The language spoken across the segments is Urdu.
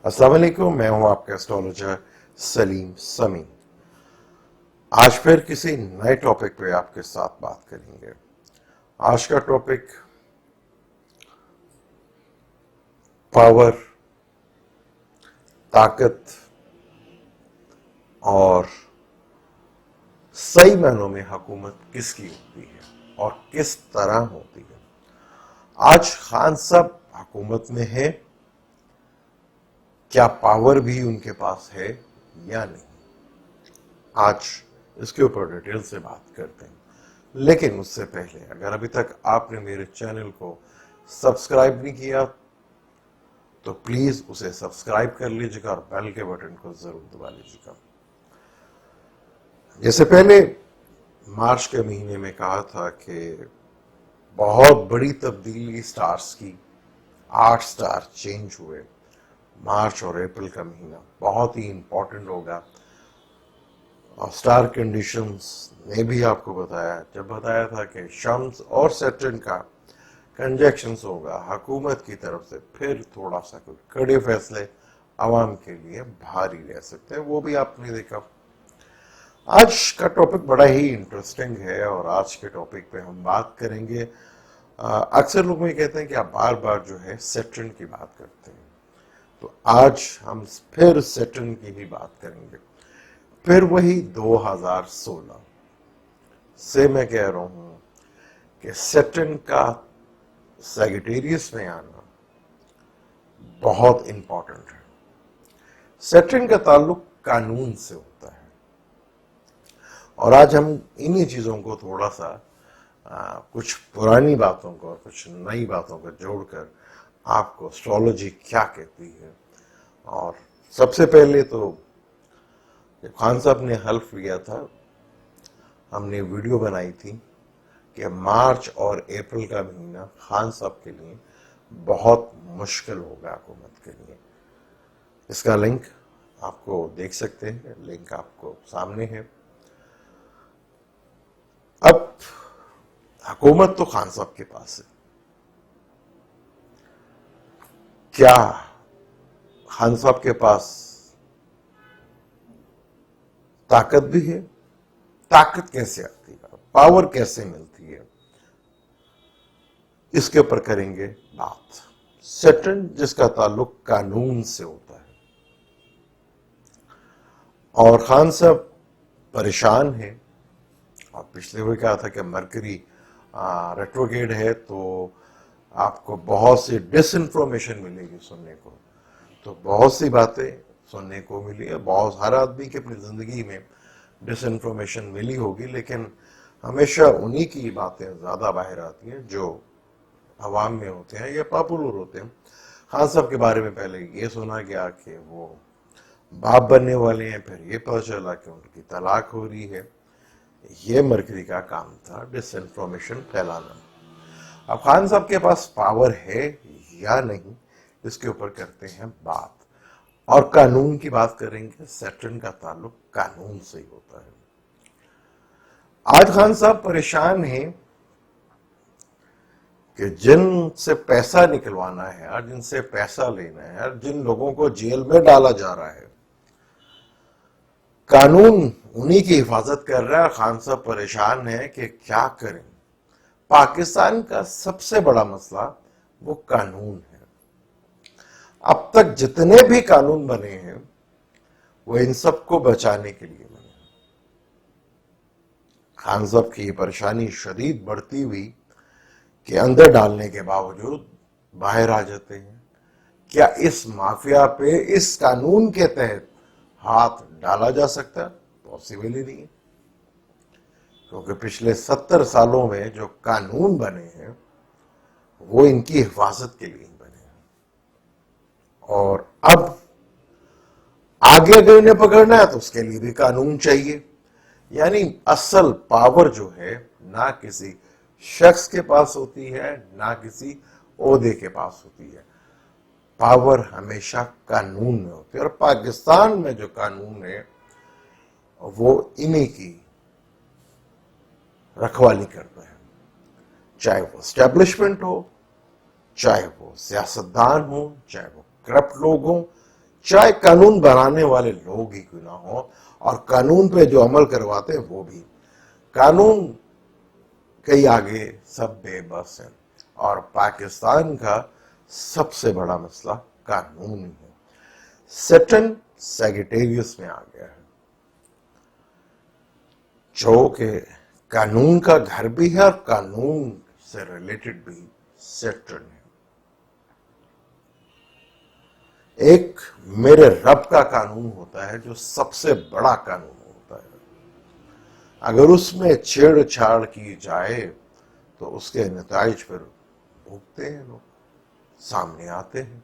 السلام علیکم، میں ہوں آپ کا اسٹرالوجر سلیم سمی۔ آج پھر کسی نئے ٹاپک پہ آپ کے ساتھ بات کریں گے۔ آج کا ٹاپک پاور، طاقت اور صحیح معنوں میں حکومت کس کی ہوتی ہے اور کس طرح ہوتی ہے۔ آج خان صاحب حکومت میں ہے، کیا پاور بھی ان کے پاس ہے یا نہیں؟ آج اس کے اوپر ڈیٹیل سے بات کرتے ہیں، لیکن اس سے پہلے اگر ابھی تک آپ نے میرے چینل کو سبسکرائب نہیں کیا تو پلیز اسے سبسکرائب کر لیجیے گا اور بیل کے بٹن کو ضرور دبا لیجیے گا۔ جیسے پہلے مارچ کے مہینے میں کہا تھا کہ بہت بڑی تبدیلی سٹارز کی، 8 سٹار چینج ہوئے۔ مارچ اور اپریل کا مہینہ بہت ہی امپورٹنٹ ہوگا، اور سٹار کنڈیشنز نے بھی آپ کو بتایا، جب بتایا تھا کہ شمس اور سیٹرن کا کنجیکشنز ہوگا، حکومت کی طرف سے پھر تھوڑا سا کوئی کڑے فیصلے عوام کے لیے بھاری رہ سکتے ہیں، وہ بھی آپ نے دیکھا۔ آج کا ٹاپک بڑا ہی انٹرسٹنگ ہے، اور آج کے ٹاپک پہ ہم بات کریں گے، اکثر لوگ یہ کہتے ہیں کہ آپ بار بار جو ہے سیٹرن کی بات کرتے ہیں، تو آج ہم پھر سیٹرن کی ہی بات کریں گے، پھر وہی 2016 سے میں کہہ رہا ہوں کہ سیٹرن کا سیگیٹیریس میں آنا بہت امپورٹنٹ ہے۔ سیٹرن کا تعلق قانون سے ہوتا ہے، اور آج ہم انہی چیزوں کو تھوڑا سا کچھ پرانی باتوں کو اور کچھ نئی باتوں کو جوڑ کر آپ کو اسٹرالوجی کیا کہتی ہے۔ اور سب سے پہلے تو جب خان صاحب نے حلف لیا تھا، ہم نے ویڈیو بنائی تھی کہ مارچ اور اپریل کا مہینہ خان صاحب کے لیے بہت مشکل ہوگا حکومت کے لیے۔ اس کا لنک آپ کو دیکھ سکتے ہیں، لنک آپ کو سامنے ہے۔ اب حکومت تو خان صاحب کے پاس ہے، کیا خان صاحب کے پاس طاقت بھی ہے؟ طاقت کیسے آتی ہے، پاور کیسے ملتی ہے، اس کے اوپر کریں گے بات۔ سیٹرن جس کا تعلق قانون سے ہوتا ہے، اور خان صاحب پریشان ہیں، اور پچھلے ہوئے کہا تھا کہ مرکری ریٹروگیڈ ہے تو آپ کو بہت سی ڈس انفارمیشن ملے گی سننے کو، تو بہت سی باتیں سننے کو ملی ہے، بہت ہر آدمی کی اپنی زندگی میں ڈس انفارمیشن ملی ہوگی، لیکن ہمیشہ انہی کی باتیں زیادہ باہر آتی ہیں جو عوام میں ہوتے ہیں یا پاپولر ہوتے ہیں۔ خان صاحب کے بارے میں پہلے یہ سنا گیا کہ وہ باپ بننے والے ہیں، پھر یہ پتہ چلا کہ ان کی طلاق ہو رہی ہے۔ یہ مرکری کا کام تھا، ڈس انفارمیشن پھیلانا۔ اب خان صاحب کے پاس پاور ہے یا نہیں، اس کے اوپر کرتے ہیں بات، اور قانون کی بات کریں گے۔ سیٹرن کا تعلق قانون سے ہی ہوتا ہے۔ آج خان صاحب پریشان ہیں کہ جن سے پیسہ نکلوانا ہے اور جن سے پیسہ لینا ہے اور جن لوگوں کو جیل میں ڈالا جا رہا ہے، قانون انہی کی حفاظت کر رہا ہے۔ خان صاحب پریشان ہیں کہ کیا کریں۔ پاکستان کا سب سے بڑا مسئلہ وہ قانون ہے۔ اب تک جتنے بھی قانون بنے ہیں وہ ان سب کو بچانے کے لیے بنے ہیں۔ خان صاحب کی پریشانی شدید بڑھتی ہوئی کہ اندر ڈالنے کے باوجود باہر آ جاتے ہیں۔ کیا اس مافیا پہ اس قانون کے تحت ہاتھ ڈالا جا سکتا ہے؟ پاسبل ہی نہیں ہے، کیونکہ پچھلے 70 سالوں میں جو قانون بنے ہیں وہ ان کی حفاظت کے لیے بنے ہیں، اور اب آگے اگر انہیں پکڑنا ہے تو اس کے لیے بھی قانون چاہیے۔ یعنی اصل پاور جو ہے نہ کسی شخص کے پاس ہوتی ہے نہ کسی عہدے کے پاس ہوتی ہے، پاور ہمیشہ قانون میں ہوتی ہے، اور پاکستان میں جو قانون ہے وہ انہی کی رکھوالی کرتا ہے، چاہے وہ اسٹیبلشمنٹ ہو، چاہے وہ سیاستدان ہوں، چاہے وہ کرپٹ لوگ ہوں، چاہے قانون بنانے والے لوگ ہی کیوں نہ ہوں اور قانون پہ جو عمل کرواتے ہیں وہ بھی. قانون کئی آگے سب بے بس ہیں اور پاکستان کا سب سے بڑا مسئلہ قانون ہی ہے. سیٹن سیگیٹیریس میں آ گیا ہے جو کہ قانون کا گھر بھی ہے اور قانون سے ریلیٹڈ بھی سیٹن ہے. ایک میرے رب کا قانون ہوتا ہے جو سب سے بڑا قانون ہوتا ہے. اگر اس میں چھیڑ چھاڑ کی جائے تو اس کے نتائج پھر بھگتے ہیں لوگ, سامنے آتے ہیں.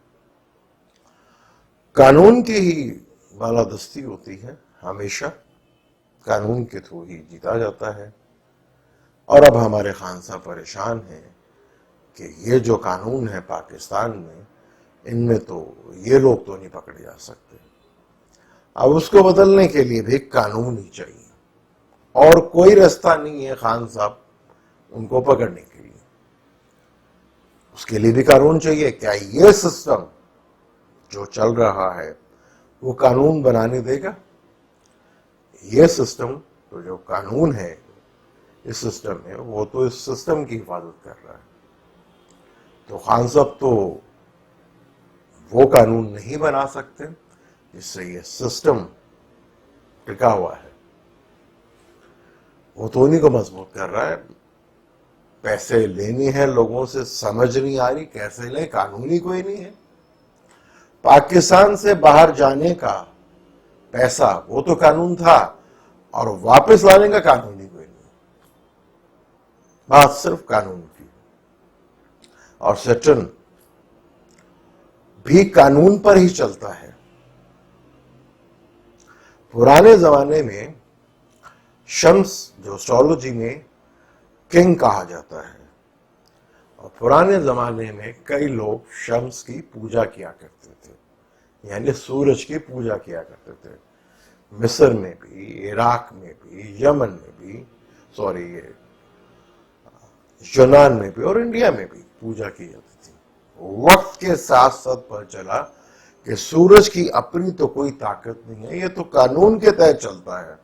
قانون کی ہی بالادستی ہوتی ہے, ہمیشہ قانون کے تھرو ہی جیتا جاتا ہے. اور اب ہمارے خان صاحب پریشان ہیں کہ یہ جو قانون ہے پاکستان میں, ان میں تو یہ لوگ تو نہیں پکڑے جا سکتے. اب اس کو بدلنے کے لیے بھی قانون ہی چاہیے اور کوئی راستہ نہیں ہے خان صاحب ان کو پکڑنے کے لیے. اس کے لیے بھی قانون چاہیے. کیا یہ سسٹم جو چل رہا ہے وہ قانون بنانے دے گا؟ یہ سسٹم تو جو قانون ہے اس سسٹم میں, وہ تو اس سسٹم کی حفاظت کر رہا ہے. تو خان صاحب تو وہ قانون نہیں بنا سکتے جس سے یہ سسٹم ٹکا ہوا ہے. وہ تو انہیں کو مضبوط کر رہا ہے. پیسے لینے ہیں لوگوں سے, سمجھ نہیں آ رہی کیسے لیں, قانون ہی کوئی نہیں ہے. پاکستان سے باہر جانے کا پیسہ وہ تو قانون تھا اور واپس لانے کا قانون ہی کوئی نہیں. بات صرف قانون کی. اور سیٹرن بھی قانون پر ہی چلتا ہے. پرانے زمانے میں شمس جو اسٹرالوجی میں کنگ کہا جاتا ہے, اور پرانے زمانے میں کئی لوگ شمس کی پوجا کیا کرتے تھے, یعنی سورج کی پوجا کیا کرتے تھے. مصر میں بھی, عراق میں بھی, یمن میں بھی, یونان میں بھی اور انڈیا میں بھی پوجا کی جاتی تھی. وقت کے ساتھ ساتھ پتہ چلا کہ سورج کی اپنی تو کوئی طاقت نہیں ہے, یہ تو قانون کے تحت چلتا ہے.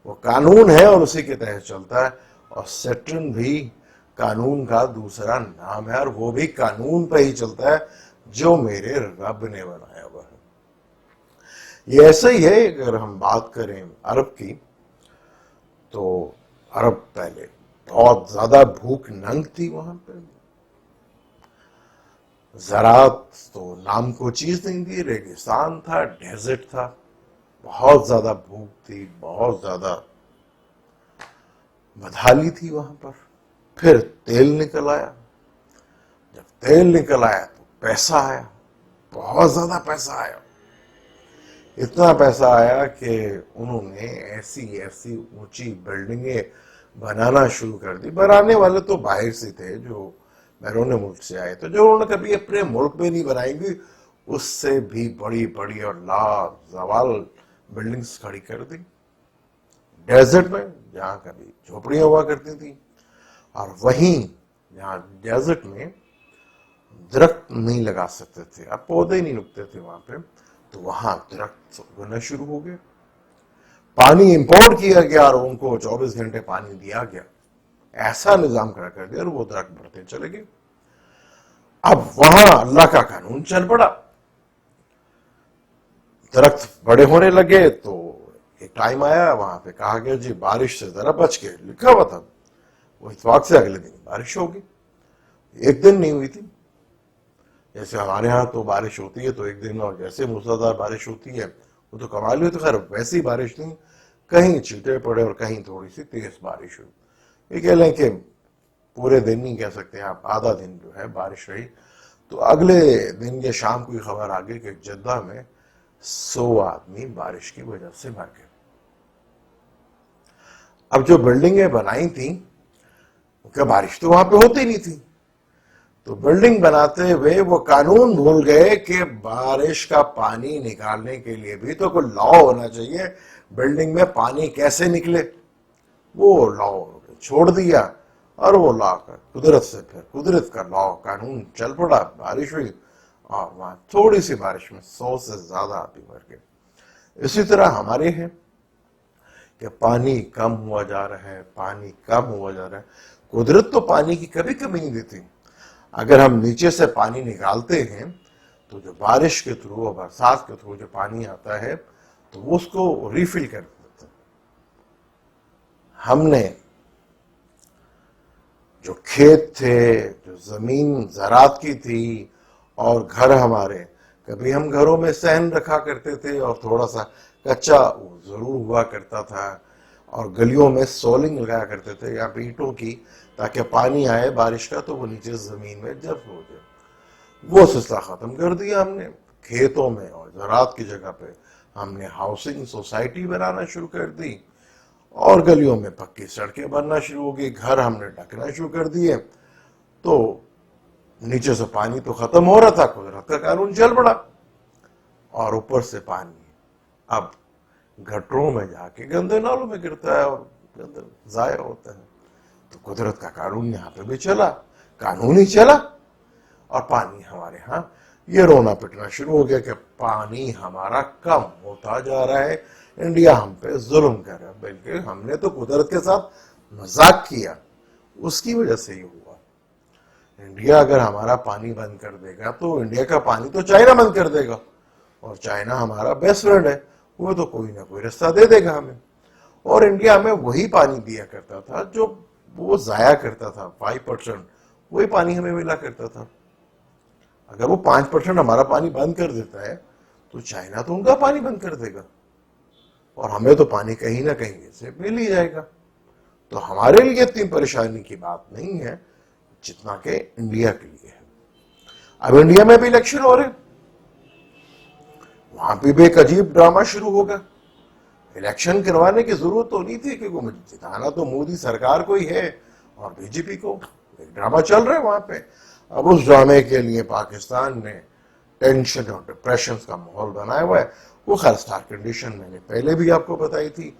وہ قانون ہے اور اسی کے تحت چلتا ہے. اور سیٹرن بھی قانون کا دوسرا نام ہے اور وہ بھی قانون پہ ہی چلتا ہے جو میرے رب نے بنایا ہوا ہے. یہ ایسا ہی ہے. اگر ہم بات کریں عرب کی تو عرب پہلے بہت زیادہ بھوک ننگ تھی. وہاں پہ زراعت تو نام کو چیز نہیں تھی, ریگستان تھا, ڈیزرٹ تھا, بہت زیادہ بھوک تھی, بہت زیادہ بدحالی تھی وہاں پر. پھر تیل نکل آیا. جب تیل نکل آیا تو پیسہ آیا, بہت زیادہ پیسہ آیا. اتنا پیسہ آیا کہ انہوں نے ایسی ایسی اونچی بلڈنگیں بنانا شروع کر دی. بنانے والے تو باہر سے تھے جو بیرون ملک سے آئے تھے, جو انہوں نے کبھی اپنے ملک میں نہیں بنائی گی, اس سے بھی بڑی بڑی اور لازوال بلڈنگز کھڑی کر دی ڈیزرٹ میں, جہاں کبھی جھوپڑیاں ہوا کرتی تھیں. اور وہیں جہاں ڈیزرٹ میں درخت نہیں لگا سکتے تھے, اب پودے ہی نہیں اگتے تھے وہاں پہ, تو وہاں درخت اگنا شروع ہو گئے. پانی امپورٹ کیا گیا اور ان کو 24 گھنٹے پانی دیا گیا. ایسا نظام کھڑا کر دیا اور وہ درخت بڑھتے چلے گئے. اب وہاں اللہ کا قانون چل پڑا. درخت بڑے ہونے لگے تو ایک ٹائم آیا, وہاں پہ کہا گیا جی بارش سے ذرا بچ کے, لکھا ہوا تھا. وہ اتفاق سے اگلے دن بارش ہوگی. ایک دن نہیں ہوئی تھی. جیسے ہمارے ہاں تو بارش ہوتی ہے تو ایک دن, اور جیسے موسلادھار بارش ہوتی ہے وہ تو کمال ہوئی. تو خیر ویسی بارش نہیں, کہیں چھینٹے پڑے اور کہیں تھوڑی سی تیز بارش ہوئی. یہ کہہ لیں کہ پورے دن نہیں کہہ سکتے آپ, آدھا دن جو ہے بارش رہی. تو اگلے دن یہ شام کو خبر آ گئی کہ جدہ میں 100 آدمی بارش کی وجہ سے مر گئے. اب جو بلڈنگیں بنائی تھیں کیا بارش تو وہاں پہ ہوتی نہیں تھی, تو بلڈنگ بناتے ہوئے وہ قانون بھول گئے کہ بارش کا پانی نکالنے کے لیے بھی تو کوئی لا ہونا چاہیے. بلڈنگ میں پانی کیسے نکلے, وہ لا چھوڑ دیا اور وہ لا کر قدرت سے, پھر قدرت کا لا قانون چل پڑا. بارش ہوئی اور وہاں تھوڑی سی بارش میں 100 سے زیادہ آدمی مر گئے. اسی طرح ہمارے ہیں کہ پانی کم ہوا جا رہا ہے، پانی کم ہوا جا رہا ہے. قدرت تو پانی کی کبھی کمی نہیں دیتی. اگر ہم نیچے سے پانی نکالتے ہیں تو جو بارش کے تھرو اور برسات کے تھرو جو پانی آتا ہے تو وہ اس کو ریفل کر دیتا ہے. ہم نے جو کھیت تھے، جو زمین زراعت کی تھی، اور گھر ہمارے، کبھی ہم گھروں میں صحن رکھا کرتے تھے اور تھوڑا سا کچا ضرور ہوا کرتا تھا، اور گلیوں میں سولنگ لگایا کرتے تھے یا اینٹوں کی، تاکہ پانی آئے بارش کا تو وہ نیچے زمین میں جذب ہو جائے. وہ سلسلہ ختم کر دیا ہم نے. کھیتوں میں اور زراعت کی جگہ پہ ہم نے ہاؤسنگ سوسائٹی بنانا شروع کر دی، اور گلیوں میں پکی سڑکیں بننا شروع ہو گئی، گھر ہم نے ڈھکنا شروع کر دیے. تو نیچے سے پانی تو ختم ہو رہا تھا، قدرت کا قانون چل پڑا، اور اوپر سے پانی اب گٹروں میں جا کے گندے نالوں میں گرتا ہے اور ضائع ہوتا ہے. تو قدرت کا قانون یہاں پہ بھی چلا، قانون ہی چلا، اور پانی ہمارے ہاں یہ رونا پٹنا شروع ہو گیا کہ پانی ہمارا کم ہوتا جا رہا ہے، انڈیا ہم پہ ظلم کر رہا ہے. بلکہ ہم نے تو قدرت کے ساتھ مذاق کیا، اس کی وجہ سے یہ ہوا. انڈیا اگر ہمارا پانی بند کر دے گا تو انڈیا کا پانی تو چائنا بند کر دے گا، اور چائنا ہمارا بیسٹ فرینڈ ہے، وہ تو کوئی نہ کوئی رستہ دے دے گا ہمیں. اور انڈیا ہمیں وہی پانی دیا کرتا تھا جو وہ ضائع کرتا تھا. 5% وہی پانی ہمیں ملا کرتا تھا. اگر وہ 5% ہمارا پانی بند کر دیتا ہے تو چائنا تو ان کا پانی بند کر دے گا، اور ہمیں تو پانی کہیں نہ کہیں سے مل ہی جائے گا. تو ہمارے لیے اتنی پریشانی کی بات نہیں ہے جتنا کہ انڈیا کے لیے ہے. اب انڈیا میں بھی الیکشن ہو رہے ہیں، وہاں پہ بھی ایک عجیب ڈرامہ شروع ہوگا. الیکشن کروانے کی ضرورت تو نہیں تھی، کیونکہ مجھے جتانا تو مودی سرکار کو ہی ہے اور بی جے پی کو. ایک ڈرامہ چل رہا ہے وہاں پہ. اب اس ڈرامے کے لیے پاکستان نے ٹینشن اور ڈپریشن کا ماحول بنایا ہوا ہے. وہ خیر اسٹار کنڈیشن میں نے پہلے بھی آپ کو بتائی تھی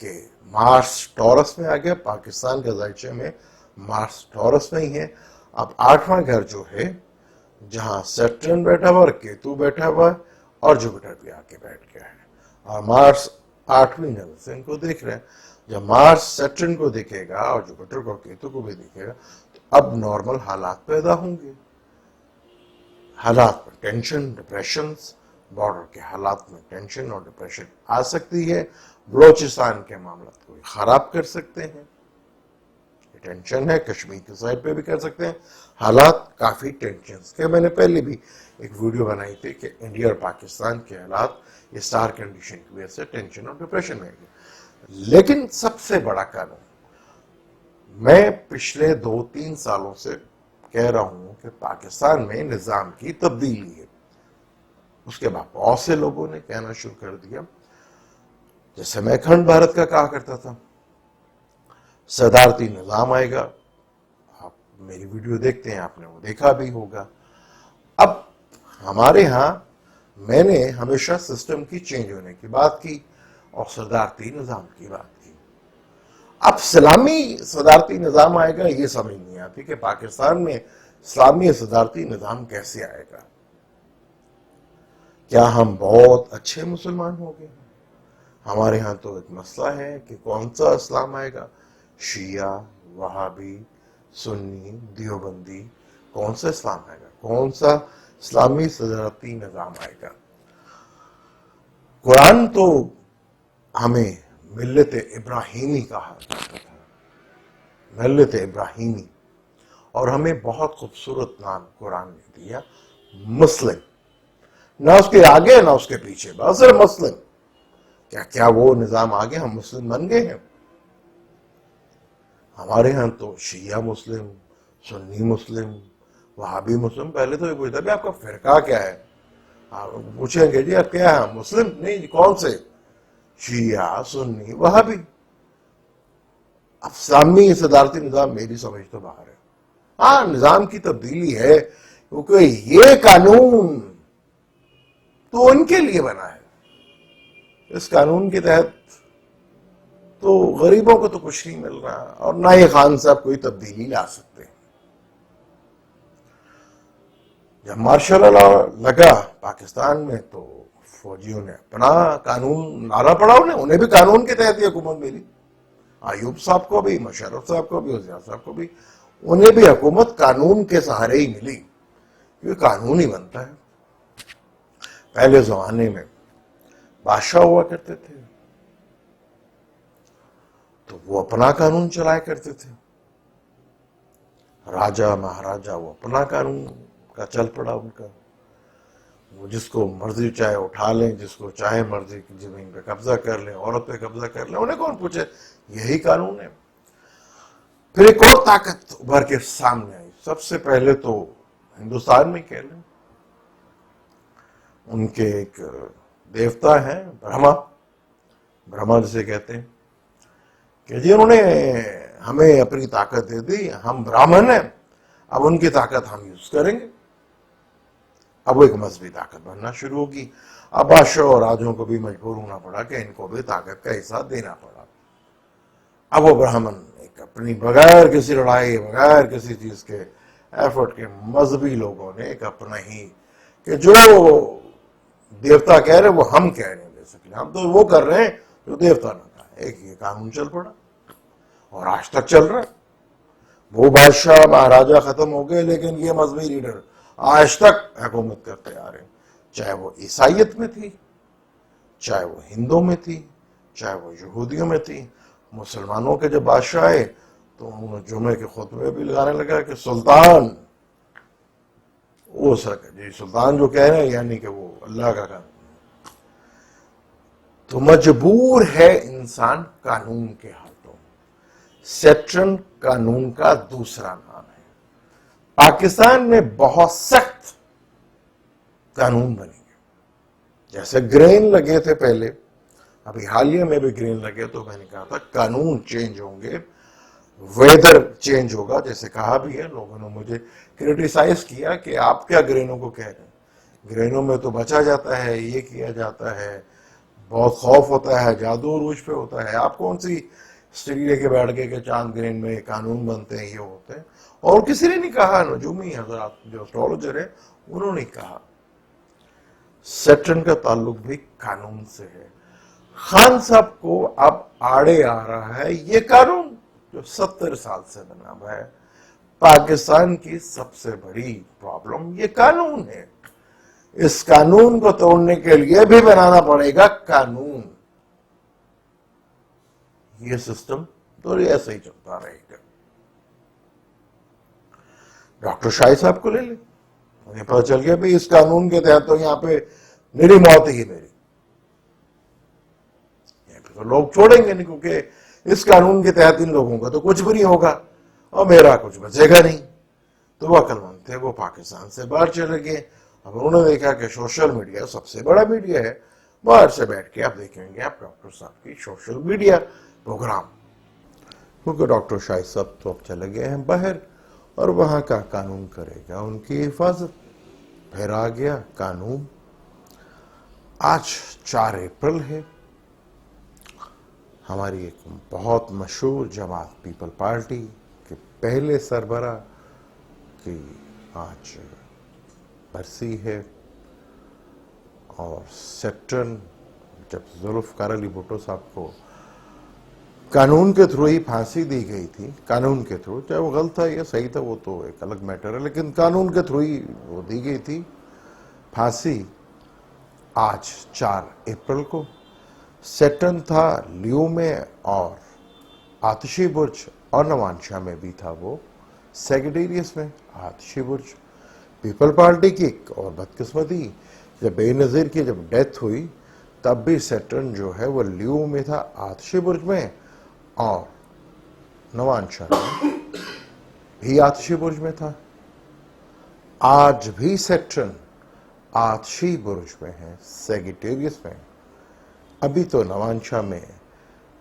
کہ مارس ٹورس میں آ گیا. پاکستان کے ذائچے میں مارس ٹورس میں ہی ہے. اب 8واں گھر جو ہے، جہاں سیٹرن بیٹھا ہوا اور کیتو بیٹھا ہوا ہے، اور جوپیٹر بھی آ کے بیٹھ گیا ہے، اور مارس 8ویں نظر سے ان کو دیکھ رہے ہیں. جب مارس سیٹرن کو دیکھے گا اور جوپیٹر کو کیتو کو بھی دیکھے گا تو اب نارمل حالات پیدا ہوں گے. حالات میں ٹینشن، ڈپریشنز، بارڈر کے حالات میں ٹینشن اور ڈپریشن آ سکتی ہے. بلوچستان کے معاملات کو خراب کر سکتے ہیں. ٹینشن ہے. کشمیر کی سائڈ پہ بھی کر سکتے ہیں. حالات کافی ٹینشنز کے. میں نے پہلے بھی ایک ویڈیو بنائی تھی کہ انڈیا اور پاکستان کے حالات یہ اسٹار کنڈیشن کی وجہ سے ٹینشن اور ڈپریشن میں گئے. لیکن سب سے بڑا قانون، میں پچھلے 2-3 سالوں سے کہہ رہا ہوں کہ پاکستان میں نظام کی تبدیلی ہے. اس کے بعد بہت سے لوگوں نے کہنا شروع کر دیا، جیسے میں اکھنڈ بھارت کا کہا کرتا تھا، صدارتی نظام آئے گا. آپ میری ویڈیو دیکھتے ہیں، آپ نے وہ دیکھا بھی ہوگا. اب ہمارے ہاں میں نے ہمیشہ سسٹم کی چینج ہونے کی بات کی اور صدارتی نظام کی بات کی. اب اسلامی صدارتی نظام آئے گا، یہ سمجھ نہیں آتی کہ پاکستان میں اسلامی صدارتی نظام کیسے آئے گا. کیا ہم بہت اچھے مسلمان ہو گئے؟ ہمارے ہاں تو ایک مسئلہ ہے کہ کون سا اسلام آئے گا. شیعہ، وہابی، سنی، دیوبندی، کون سا اسلام آئے گا؟ کون سا اسلامی صدارتی نظام آئے گا؟ قرآن تو ہمیں ملت ابراہیمی کہا جاتا تھا، ملت ابراہیمی، اور ہمیں بہت خوبصورت نام قرآن نے دیا، مسلم. نہ اس کے آگے نہ اس کے پیچھے، بس صرف مسلم. کیا وہ نظام آگے ہم مسلم بن گئے ہیں؟ ہمارے ہاں تو شیعہ مسلم، سنی مسلم، وہابی مسلم. پہلے تو یہ پوچھتا ہے آپ کا فرقہ کیا ہے. آپ پوچھیں گے جی آپ کیا ہے؟ مسلم نہیں جی. کون سے؟ شیعہ، سنی، وہابی. اب اسلامی صدارتی نظام میری سمجھ تو باہر ہے. ہاں نظام کی تبدیلی ہے، کیونکہ یہ قانون تو ان کے لیے بنا ہے. اس قانون کے تحت تو غریبوں کو تو کچھ نہیں مل رہا، اور نہ ہی خان صاحب کوئی تبدیلی لا سکتے ہیں. جب مارشل لا لگا پاکستان میں تو فوجیوں نے اپنا قانون لانا پڑا، انہیں بھی قانون کے تحت یہ حکومت ملی. ایوب صاحب کو بھی، مشرف صاحب کو بھی، وزیر صاحب کو بھی، انہیں بھی حکومت قانون کے سہارے ہی ملی، کیونکہ قانون ہی بنتا ہے. پہلے زمانے میں بادشاہ ہوا کرتے تھے تو وہ اپنا قانون چلایا کرتے تھے، راجا مہاراجا وہ اپنا قانون کا چل پڑا ان کا، وہ جس کو مرضی چاہے اٹھا لیں، جس کو چاہے مرضی زمین پہ قبضہ کر لیں، عورت پہ قبضہ کر لیں، انہیں کون پوچھے، یہی قانون ہے. پھر ایک اور طاقت ابھر کے سامنے آئی، سب سے پہلے تو ہندوستان میں کہہ لیں، ان کے ایک دیوتا ہیں برہما جسے کہتے ہیں، کہ جی انہوں نے ہمیں اپنی طاقت دے دی، ہم براہمن ہیں، اب ان کی طاقت ہم یوز کریں گے. اب وہ ایک مذہبی طاقت بننا شروع ہوگی. اب بادشاہ اور راجوں کو بھی مجبور ہونا پڑا کہ ان کو بھی طاقت کا حصہ دینا پڑا. اب وہ برہمن ایک اپنی بغیر کسی لڑائی، بغیر کسی چیز کے ایفرٹ کے، مذہبی لوگوں نے ایک اپنا ہی، کہ جو دیوتا کہہ رہے وہ ہم کہہ رہے ہیں، بیسیکلی ہم تو وہ کر رہے ہیں جو دیوتا نہ کہا. ایک یہ قانون چل پڑا اور آج تک چل رہا ہے. وہ بادشاہ مہاراجا ختم ہو گئے لیکن یہ مذہبی لیڈر آج تک حکومت کرتے آ رہے ہیں، چاہے وہ عیسائیت میں تھی، چاہے وہ ہندوں میں تھی، چاہے وہ یہودیوں میں تھی. مسلمانوں کے جب بادشاہ آئے تو انہوں نے جمعے کے خطبے بھی لگانے لگا کہ سلطان وہ جی سلطان جو کہہ رہے ہیں یعنی کہ وہ اللہ کا قانون. تو مجبور ہے انسان قانون کے ہاتھوں. سیٹرن قانون کا دوسرا نام ہے. پاکستان میں بہت سخت قانون بنے گے، جیسے گرین لگے تھے پہلے، ابھی حالیہ میں بھی گرین لگے، تو میں نے کہا تھا قانون چینج ہوں گے، ویدر چینج ہوگا. جیسے کہا بھی ہے، لوگوں نے مجھے کرٹیسائز کیا کہ آپ کیا گرینوں کو کہہ رہے ہیں، گرینوں میں تو بچا جاتا ہے، یہ کیا جاتا ہے، بہت خوف ہوتا ہے، جادو عروج پہ ہوتا ہے، آپ کون سی اسٹڈی لے کے بیٹھ گئے کہ چاند گرین میں قانون بنتے ہیں، یہ ہوتے ہیں. اور کسی نے نہیں کہا، نجومی حضرات جو اسٹرالوجر ہیں انہوں نے کہا. سیٹرن کا تعلق بھی قانون سے ہے. خان صاحب کو اب آڑے آ رہا ہے یہ قانون جو 70 سال سے بنا ہوا ہے. پاکستان کی سب سے بڑی پرابلم یہ قانون ہے. اس قانون کو توڑنے کے لیے بھی بنانا پڑے گا قانون. یہ سسٹم تو ایسے ہی چلتا رہے گا. ڈاکٹر شاہی صاحب کو لے لیں، انہیں پتا چل گیا بھی اس قانون کے تحت تو یہاں پہ میری موت ہی میری، تو لوگ چھوڑیں گے نہیں، کیونکہ اس قانون کے تحت ان لوگوں کا تو کچھ بھی نہیں ہوگا اور میرا کچھ بچے گا نہیں. تو وہ عقل مند تھے، وہ پاکستان سے باہر چلے گئے. اب انہوں نے دیکھا کہ سوشل میڈیا سب سے بڑا میڈیا ہے، باہر سے بیٹھ کے آپ دیکھیں گے آپ ڈاکٹر صاحب کی سوشل میڈیا پروگرام، کیونکہ ڈاکٹر شاہی صاحب تو اب چلے گئے ہیں باہر اور وہاں کا قانون کرے گا ان کی حفاظت. پھر آ گیا قانون. آج 4 اپریل ہے. ہماری ایک بہت مشہور جماعت پیپل پارٹی کے پہلے سربراہ کی آج برسی ہے، اور سیٹرن جب ذوالفقار علی بھٹو صاحب کو قانون کے تھرو ہی پھانسی دی گئی تھی، قانون کے تھرو، چاہے وہ غلط تھا یا صحیح تھا وہ تو ایک الگ میٹر ہے، لیکن قانون کے تھرو ہی وہ دی گئی تھی پھانسی. آج 4 اپریل کو سیٹرن تھا لیو میں اور آتشی برج، اور نوانشاہ میں بھی تھا وہ سیکریٹریس میں آتشی برج. پیپل پارٹی کی ایک اور بدقسمتی، جب بے نظیر کی جب ڈیتھ ہوئی تب بھی سیٹرن جو ہے وہ لیو میں تھا، آتشی برج میں، اور نوانشاہ میں بھی آتشی برج میں تھا. آج بھی سیٹرن آتشی برج میں ہے، سیکریٹریس میں. ابھی تو نوانشاہ میں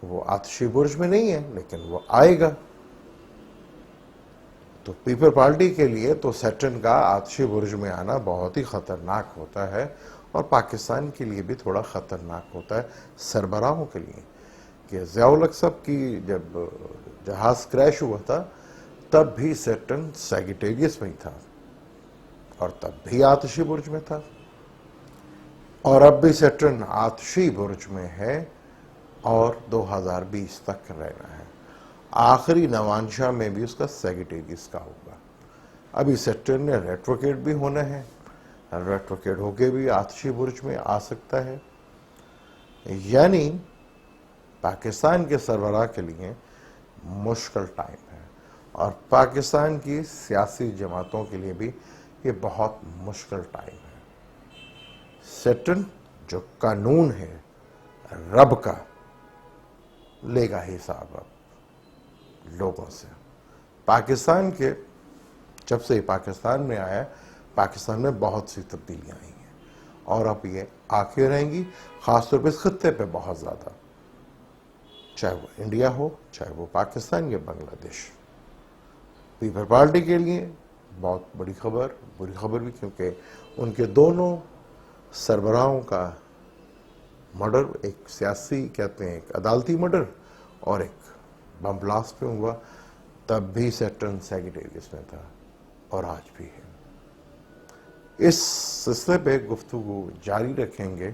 وہ آتشی برج میں نہیں ہے لیکن وہ آئے گا. تو پیپل پارٹی کے لیے تو سیٹرن کا آتشی برج میں آنا بہت ہی خطرناک ہوتا ہے، اور پاکستان کے لیے بھی تھوڑا خطرناک ہوتا ہے سربراہوں کے لیے. کہ ضیاء الحق صاحب کی جب جہاز کریش ہوا تھا تب بھی سیٹرن سیکریٹریس میں ہی تھا، اور تب بھی آتشی برج میں تھا، اور اب بھی سیٹرن آتشی برج میں ہے اور 2020 تک رہنا ہے۔ آخری نوانشا میں بھی اس کا سیگیٹیریس کا ہوگا۔ ابھی سیٹرن نے ریٹروکیٹ بھی ہونا ہے، ریٹروکیٹ ہو کے بھی آتشی برج میں آ سکتا ہے، یعنی پاکستان کے سربراہ کے لیے مشکل ٹائم ہے، اور پاکستان کی سیاسی جماعتوں کے لیے بھی یہ بہت مشکل ٹائم ہے۔ سیٹرن جو قانون ہے رب کا، لے گا حساب اب لوگوں سے۔ پاکستان کے جب سے پاکستان میں آیا، پاکستان میں بہت سی تبدیلیاں آئی ہیں، اور اب یہ آگے رہیں گی، خاص طور پہ اس خطے پہ بہت زیادہ، چاہے وہ انڈیا ہو، چاہے وہ پاکستان یا بنگلہ دیش۔ پیپل پارٹی کے لیے بہت بڑی خبر، بری خبر بھی، کیونکہ ان کے دونوں سربراہوں کا مرڈر، ایک سیاسی کہتے ہیں ایک عدالتی مرڈر، اور ایک بم بلاسٹ پہ ہوا، تب بھی سیٹرن سیگیٹیریس میں تھا اور آج بھی ہے۔ اس سلسلے پہ گفتگو جاری رکھیں گے۔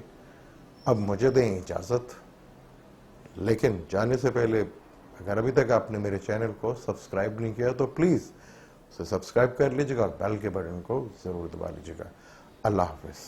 اب مجھے دیں اجازت، لیکن جانے سے پہلے اگر ابھی تک آپ نے میرے چینل کو سبسکرائب نہیں کیا تو پلیز اسے سبسکرائب کر لیجیے گا، اور بیل کے بٹن کو ضرور دبا لیجیے گا۔ اللہ حافظ۔